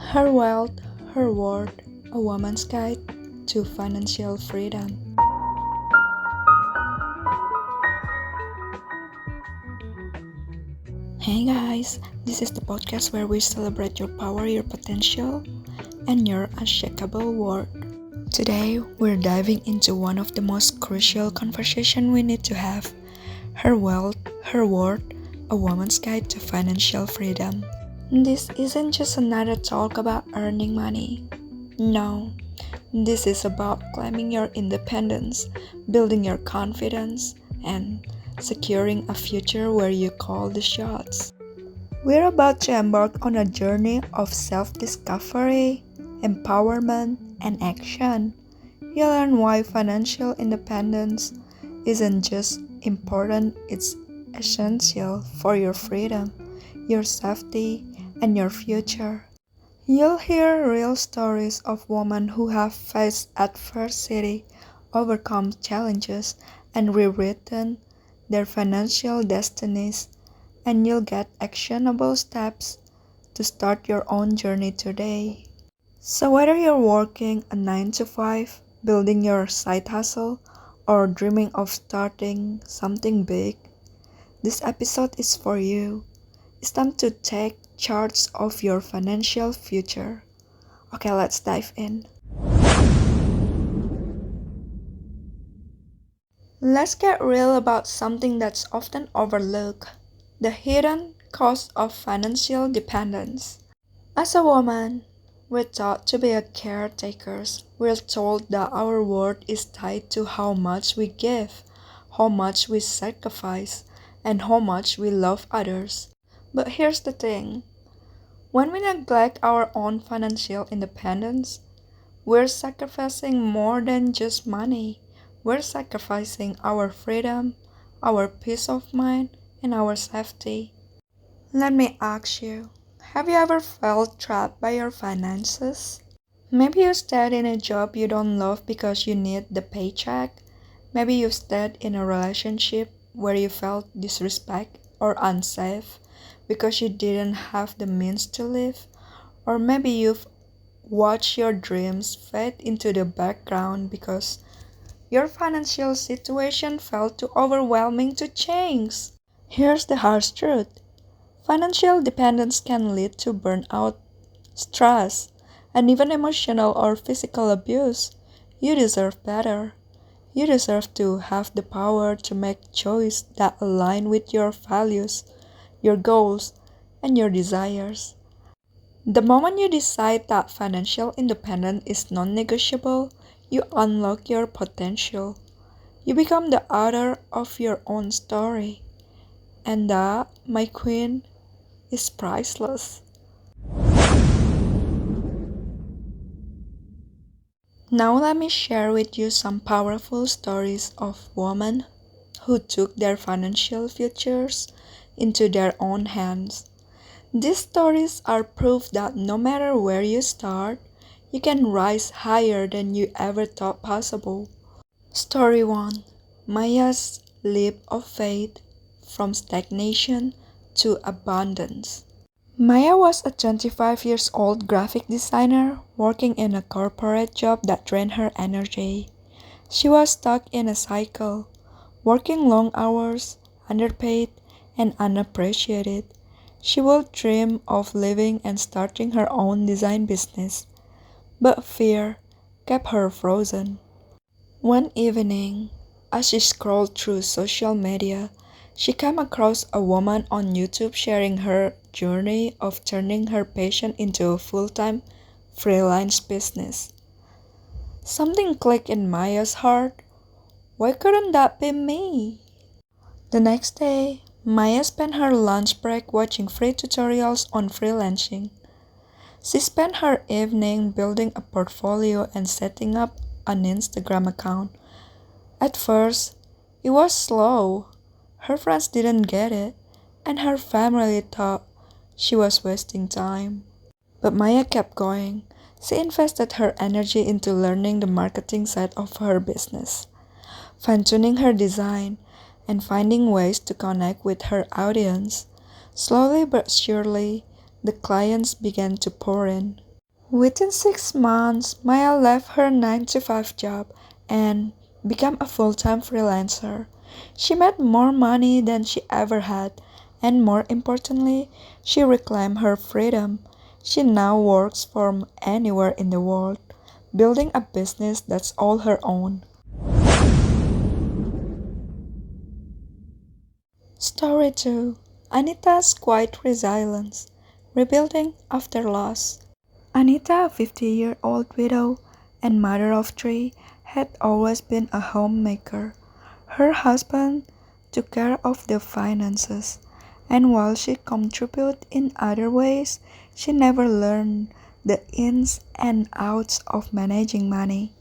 Her wealth, her worth, a woman's guide to financial freedom. Hey guys, this is the podcast where we celebrate your power, your potential, and your unshakable worth. Today, we're diving into one of the most crucial conversations we need to have: her wealth, her worth, a woman's guide to financial freedom. This isn't just another talk about earning money. No, this is about claiming your independence, building your confidence, and securing a future where you call the shots. We're about to embark on a journey of self-discovery, empowerment, and action. You'll learn why financial independence isn't just important, it's essential for your freedom, your safety, and your future. You'll hear real stories of women who have faced adversity, overcome challenges, and rewritten their financial destinies, and you'll get actionable steps to start your own journey today. So whether you're working a 9 to 5, building your side hustle, or dreaming of starting something big, this episode is for you. It's time to take charge of your financial future. Okay, let's dive in. Let's get real about something that's often overlooked: the hidden cost of financial dependence. As a woman, we're taught to be a caretakers. We're told that our worth is tied to how much we give, how much we sacrifice, and how much we love others. But here's the thing: when we neglect our own financial independence, we're sacrificing more than just money. We're sacrificing our freedom, our peace of mind, and our safety. Let me ask you, have you ever felt trapped by your finances? Maybe you stayed in a job you don't love because you need the paycheck. Maybe you stayed in a relationship where you felt disrespect or unsafe because you didn't have the means to live. Or maybe you've watched your dreams fade into the background because your financial situation felt too overwhelming to change. Here's the harsh truth: financial dependence can lead to burnout, stress, and even emotional or physical abuse. You deserve better. You deserve to have the power to make choices that align with your values, your goals, and your desires. The moment you decide that financial independence is non-negotiable, you unlock your potential. You become the author of your own story. And that, my queen, is priceless. Now let me share with you some powerful stories of women who took their financial futures into their own hands. These stories are proof that no matter where you start, you can rise higher than you ever thought possible. Story 1: Maya's leap of faith from stagnation to abundance. Maya was a 25 years old graphic designer working in a corporate job that drained her energy. She was stuck in a cycle, working long hours, underpaid, and unappreciated. She would dream of living and starting her own design business, but fear kept her frozen. One evening, as she scrolled through social media, she came across a woman on YouTube sharing her journey of turning her passion into a full-time freelance business. Something clicked in Maya's heart. Why couldn't that be me? The next day, Maya spent her lunch break watching free tutorials on freelancing. She spent her evening building a portfolio and setting up an Instagram account. At first, it was slow. Her friends didn't get it, and her family thought she was wasting time. But Maya kept going. She invested her energy into learning the marketing side of her business, fine-tuning her design, and finding ways to connect with her audience. Slowly but surely, the clients began to pour in. Within 6 months, Maya left her 9 to 5 job and became a full-time freelancer. She made more money than she ever had, and more importantly, she reclaimed her freedom. She now works from anywhere in the world, building a business that's all her own. Story 2: Anita's Quiet Resilience, Rebuilding After Loss. Anita, a 50-year-old widow and mother of three, had always been a homemaker. Her husband took care of the finances, and while she contributed in other ways, she never learned the ins and outs of managing money.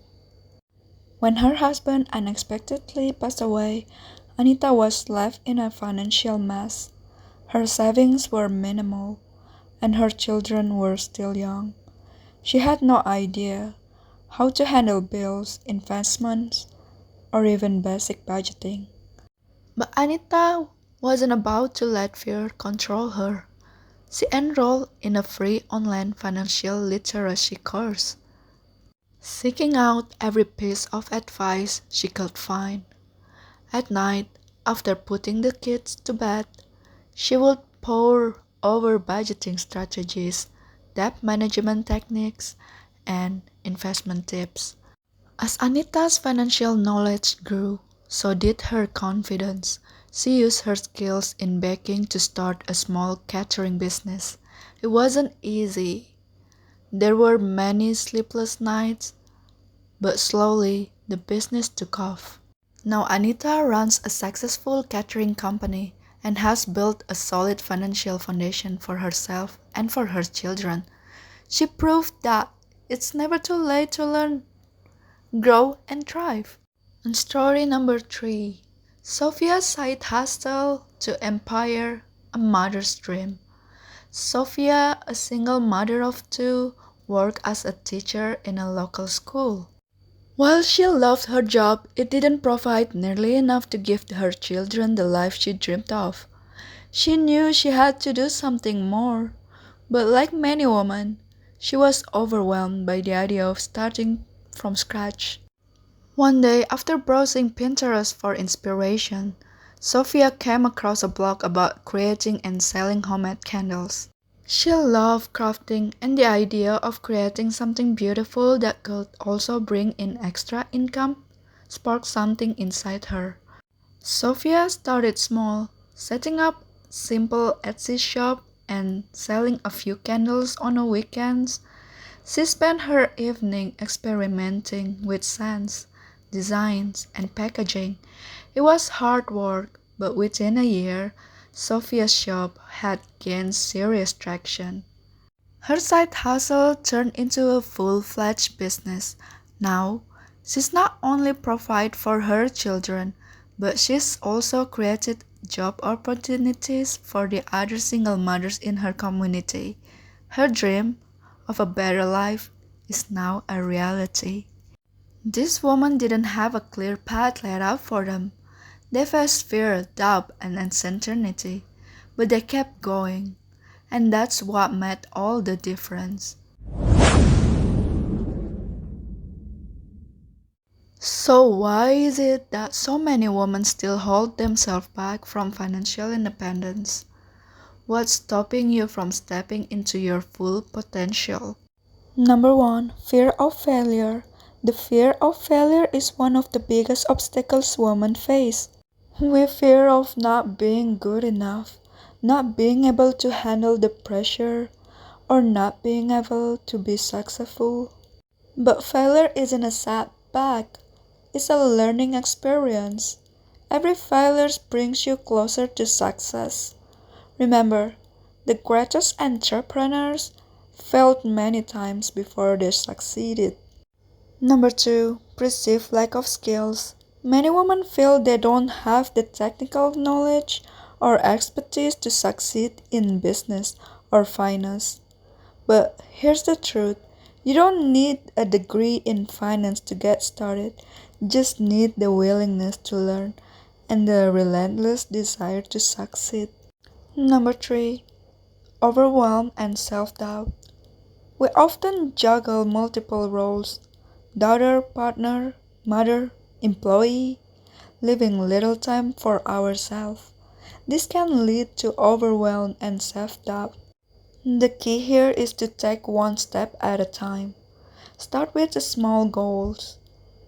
When her husband unexpectedly passed away, Anita was left in a financial mess. Her savings were minimal, and her children were still young. She had no idea how to handle bills, investments, or even basic budgeting. But Anita wasn't about to let fear control her. She enrolled in a free online financial literacy course, seeking out every piece of advice she could find. At night, after putting the kids to bed, she would pore over budgeting strategies, debt management techniques, and investment tips. As Anita's financial knowledge grew, so did her confidence. She used her skills in baking to start a small catering business. It wasn't easy. There were many sleepless nights, but slowly the business took off. Now Anita runs a successful catering company and has built a solid financial foundation for herself and for her children. She proved that it's never too late to learn, grow, and thrive. And story number 3: Sophia's side hustle to empire, a mother's dream. Sophia, a single mother of two, worked as a teacher in a local school. While she loved her job, it didn't provide nearly enough to give her children the life she dreamed of. She knew she had to do something more, but like many women, she was overwhelmed by the idea of starting from scratch. One day, after browsing Pinterest for inspiration, Sophia came across a blog about creating and selling homemade candles. She loved crafting, and the idea of creating something beautiful that could also bring in extra income sparked something inside her. Sophia started small, setting up simple Etsy shop and selling a few candles on the weekends. She spent her evening experimenting with scents, designs, and packaging. It was hard work, but within a year, Sophia's shop had gained serious traction. Her side hustle turned into a full-fledged business. Now, she's not only provide for her children, but she's also created job opportunities for the other single mothers in her community. Her dream of a better life is now a reality. This woman didn't have a clear path laid out for them. They faced fear, doubt, and uncertainty, but they kept going, and that's what made all the difference. So why is it that so many women still hold themselves back from financial independence? What's stopping you from stepping into your full potential? Number 1: fear of failure. The fear of failure is one of the biggest obstacles women face. We fear of not being good enough, not being able to handle the pressure, or not being able to be successful. But failure isn't a setback, it's a learning experience. Every failure brings you closer to success. Remember, the greatest entrepreneurs failed many times before they succeeded. Number 2: perceived lack of skills. Many women feel they don't have the technical knowledge or expertise to succeed in business or finance. But here's the truth: you don't need a degree in finance to get started, you just need the willingness to learn and the relentless desire to succeed. Number 3: overwhelm and self doubt. We often juggle multiple roles: daughter, partner, mother, employee, leaving little time for ourselves. This can lead to overwhelm and self doubt. The key here is to take one step at a time. Start with the small goals.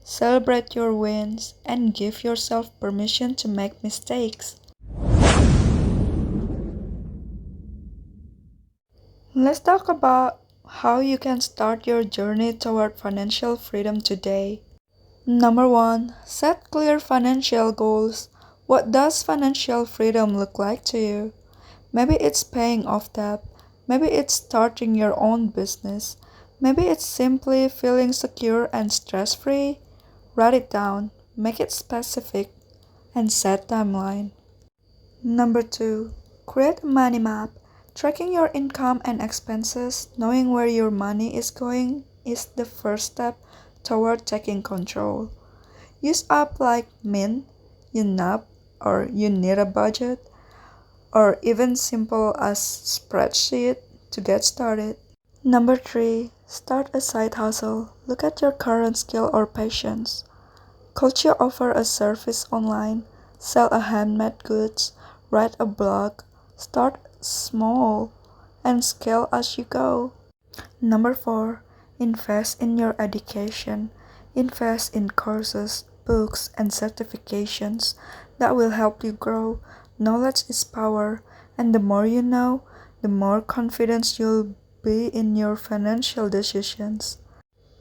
Celebrate your wins and give yourself permission to make mistakes. Let's talk about how you can start your journey toward financial freedom today. Number one, set clear financial goals. What does financial freedom look like to you? Maybe it's paying off debt. Maybe it's starting your own business. Maybe it's simply feeling secure and stress free. Write it down, make it specific, and set timeline. Number two, create a money map. Tracking your income and expenses, knowing where your money is going, is the first step toward taking control. Use apps like Mint, YouNap, or You Need a Budget, or even simple as spreadsheet to get started. Number three, start a side hustle. Look at your current skill or passions. Could you offer a service online, sell a handmade goods, write a blog? Start small and scale as you go. Number four, invest in your education. Invest in courses, books, and certifications that will help you grow. Knowledge is power, and the more you know, the more confident you'll be in your financial decisions.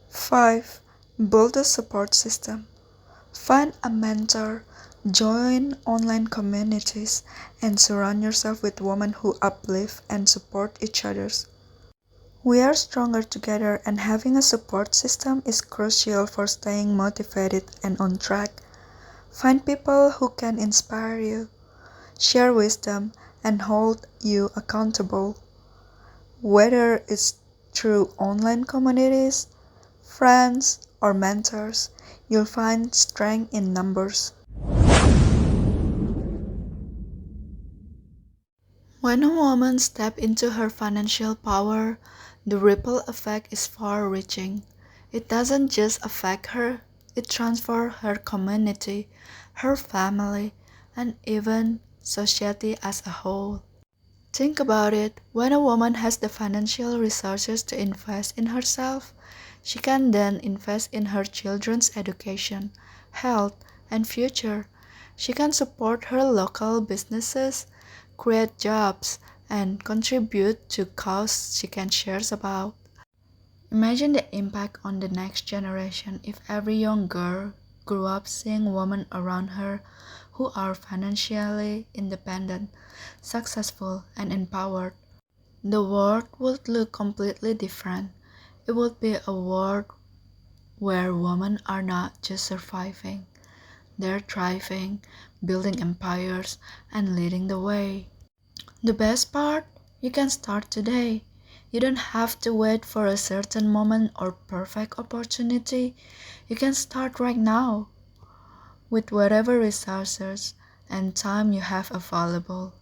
5. Build a support system. Find a mentor, join online communities, and surround yourself with women who uplift and support each other. We are stronger together, and having a support system is crucial for staying motivated and on track. Find people who can inspire you, share wisdom, and hold you accountable. Whether it's through online communities, friends, or mentors, you'll find strength in numbers. When a woman steps into her financial power, the ripple effect is far reaching. It doesn't just affect her, it transforms her community, her family, and even society as a whole. Think about it, when a woman has the financial resources to invest in herself, she can then invest in her children's education, health, and future. She can support her local businesses, create jobs, and contribute to causes she can share about. Imagine the impact on the next generation if every young girl grew up seeing women around her who are financially independent, successful, and empowered. The world would look completely different. It would be a world where women are not just surviving, they're thriving, building empires, and leading the way. The best part? You can start today. You don't have to wait for a certain moment or perfect opportunity. You can start right now with whatever resources and time you have available.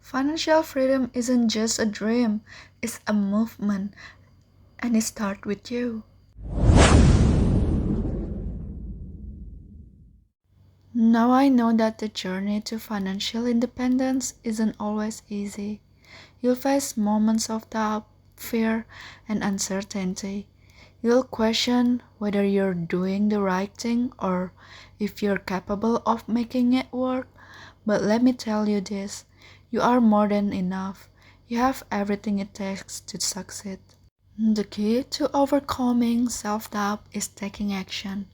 Financial freedom isn't just a dream, it's a movement, and it starts with you. Now I know that the journey to financial independence isn't always easy. You'll face moments of doubt, fear, and uncertainty. You'll question whether you're doing the right thing or if you're capable of making it work. But let me tell you this, you are more than enough. You have everything it takes to succeed. The key to overcoming self doubt is taking action.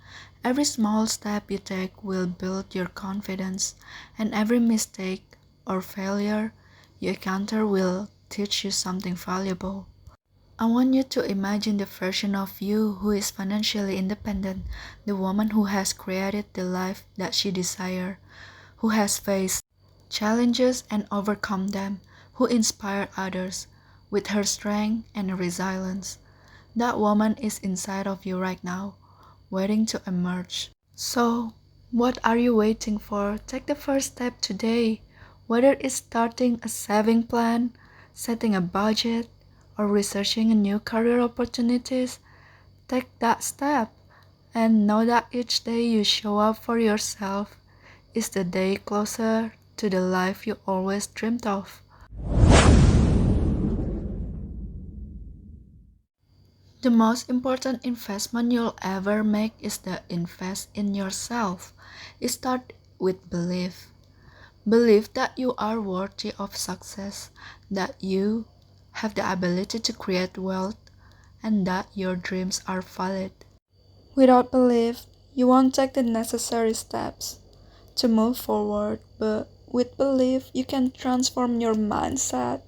Every small step you take will build your confidence, and every mistake or failure you encounter will teach you something valuable. I want you to imagine the version of you who is financially independent, the woman who has created the life that she desires, who has faced challenges and overcome them, who inspire others with her strength and resilience. That woman is inside of you right now, waiting to emerge. So, what are you waiting for? Take the first step today, whether it's starting a saving plan, setting a budget, or researching a new career opportunities, take that step and know that each day you show up for yourself is the day closer to the life you always dreamed of. The most important investment you'll ever make is to invest in yourself. It starts with belief. Believe that you are worthy of success, that you have the ability to create wealth, and that your dreams are valid. Without belief, you won't take the necessary steps to move forward, but with belief, you can transform your mindset,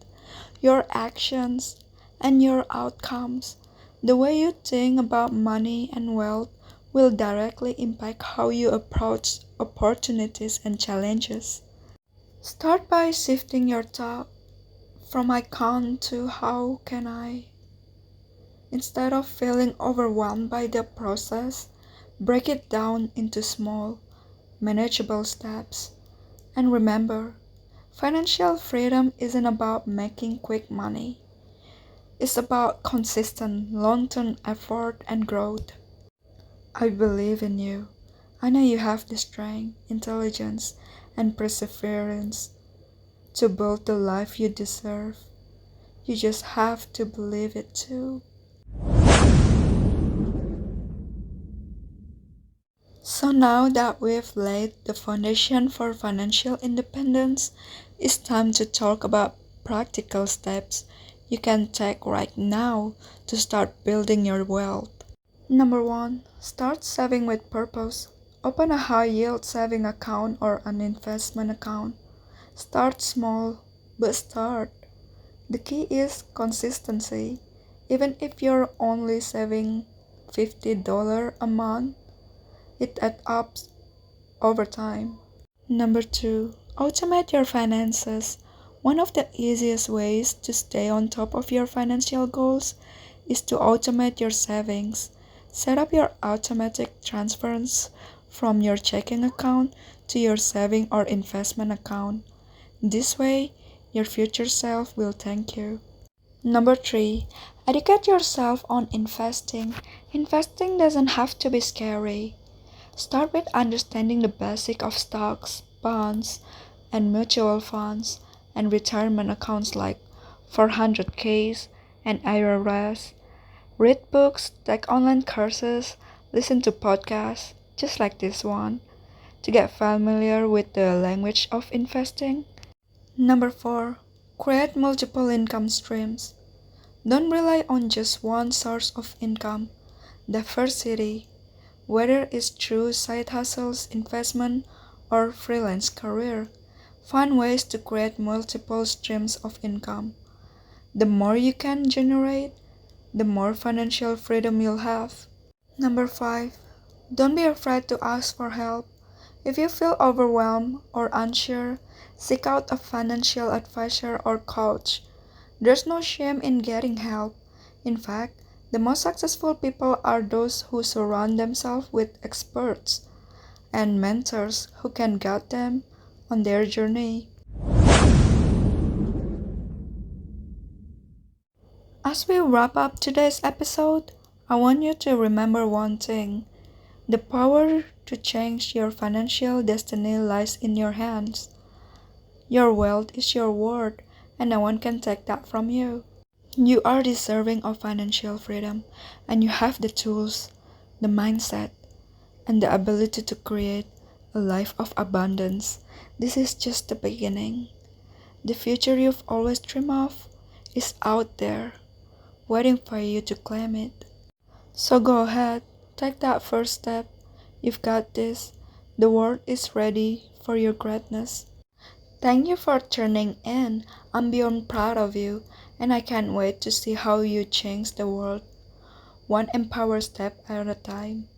your actions, and your outcomes. The way you think about money and wealth will directly impact how you approach opportunities and challenges. Start by shifting your thought from I can't to how can I. Instead of feeling overwhelmed by the process, break it down into small, manageable steps. And remember, financial freedom isn't about making quick money. It's about consistent, long-term effort and growth. I believe in you. I know you have the strength, intelligence, and perseverance to build the life you deserve. You just have to believe it too. So now that we've laid the foundation for financial independence, it's time to talk about practical steps you can take right now to start building your wealth. Number 1. Start saving with purpose. Open a high-yield saving account or an investment account. Start small, but start. The key is consistency. Even if you're only saving $50 a month, it adds up over time. Number 2. Automate your finances. One of the easiest ways to stay on top of your financial goals is to automate your savings. Set up your automatic transfers from your checking account to your saving or investment account. This way, your future self will thank you. Number 3. Educate yourself on investing. Investing doesn't have to be scary. Start with understanding the basics of stocks, bonds, and mutual funds and retirement accounts like 401ks and IRAs. Read books, take online courses, listen to podcasts, just like this one, to get familiar with the language of investing. Number 4. Create multiple income streams. Don't rely on just one source of income. Diversity, whether it's through side hustles, investment, or freelance career. Find ways to create multiple streams of income. The more you can generate, the more financial freedom you'll have. Number 5. Don't be afraid to ask for help. If you feel overwhelmed or unsure, seek out a financial advisor or coach. There's no shame in getting help. In fact, the most successful people are those who surround themselves with experts and mentors who can guide them on their journey. As we wrap up today's episode, I want you to remember one thing. The power to change your financial destiny lies in your hands. Your wealth is your worth, and no one can take that from you. You are deserving of financial freedom, and you have the tools, the mindset, and the ability to create a life of abundance. This is just the beginning. The future you've always dreamed of is out there, waiting for you to claim it. So go ahead, take that first step. You've got this. The world is ready for your greatness. Thank you for tuning in. I'm beyond proud of you, and I can't wait to see how you change the world, one empowered step at a time.